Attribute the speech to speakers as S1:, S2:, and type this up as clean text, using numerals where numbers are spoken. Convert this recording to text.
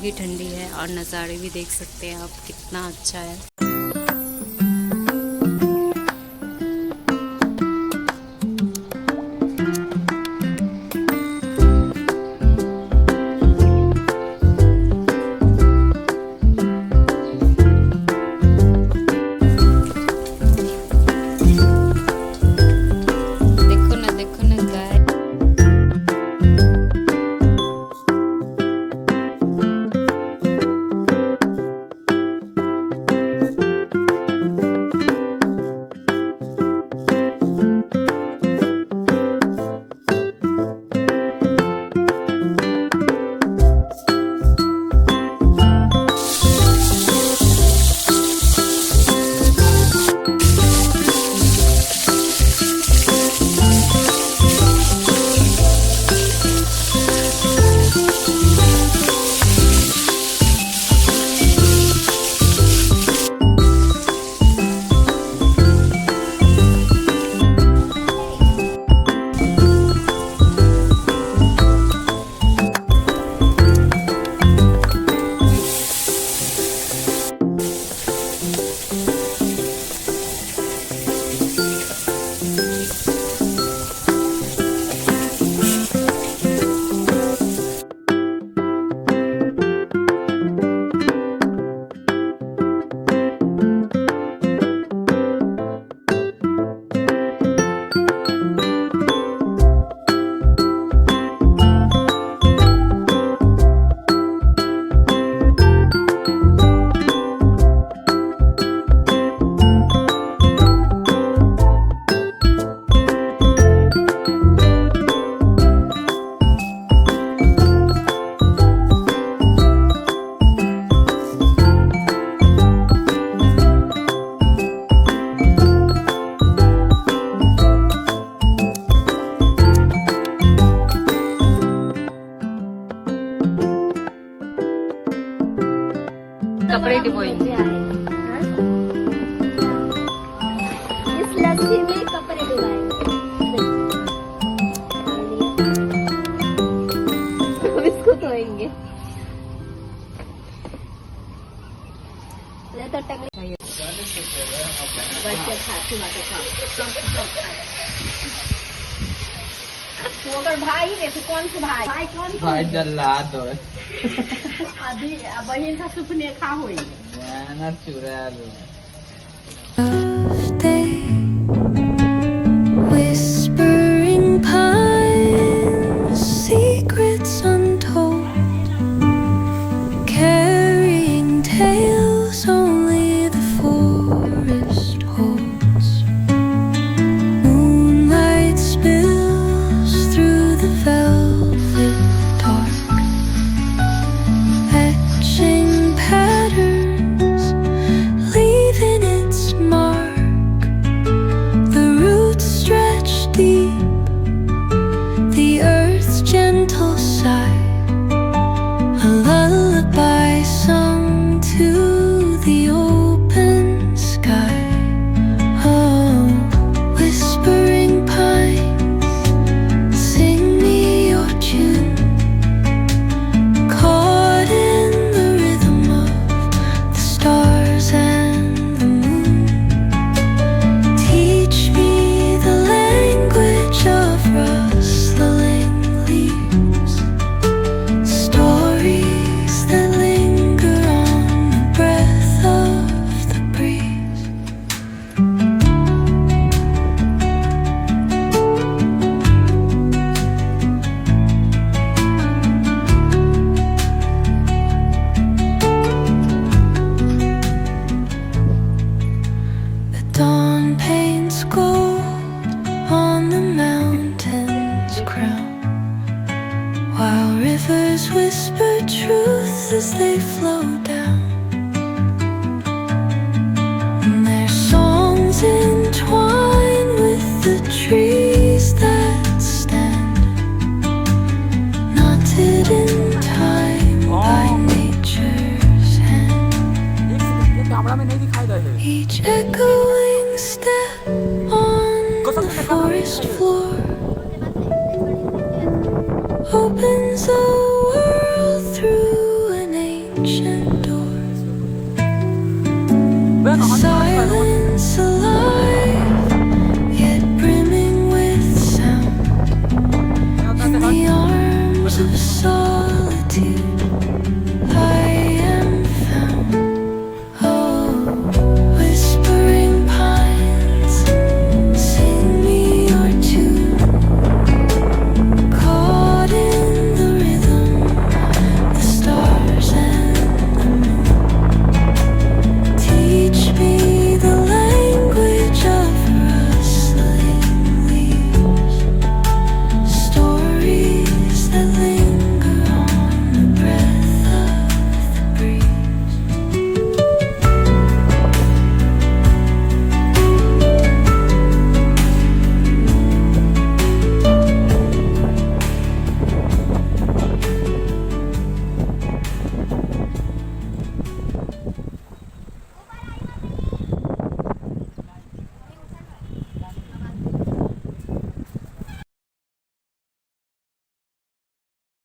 S1: ठंडी ठंडी है और नज़ारे भी देख सकते हैं आप कितना अच्छा है। कपड़े डिबोएंगे।
S2: इस लस्सी में कपड़े डिबाएंगे। अब इसको धोएंगे। ले तो टंगे। वो अगर भाई देखो कौन सा भाई? भाई कौन सा?
S3: भाई जल्लाद हो।
S2: अभी बहन का सुपने खा हुई।
S3: ना चुरा लो।
S4: Whispering pines, secrets untold, carrying tales only the forest holds. Moonlight spills through the velvet dark, etching patterns, leaving its mark. The roots stretch deep, the earth's gentle sigh, a lullaby sung to the open sky. Oh, whispering pines, sing me your tune, caught in the rhythm of the stars and the moon. Teach me the language of rustling leaves, stories that linger on the breath of the breeze. The dawn paints gold on the mountain's crown, while rivers whisper truth as they flow down. And their songs entwine with the trees that stand, knotted in time by nature's hand. Each echoing step on the forest floor opens a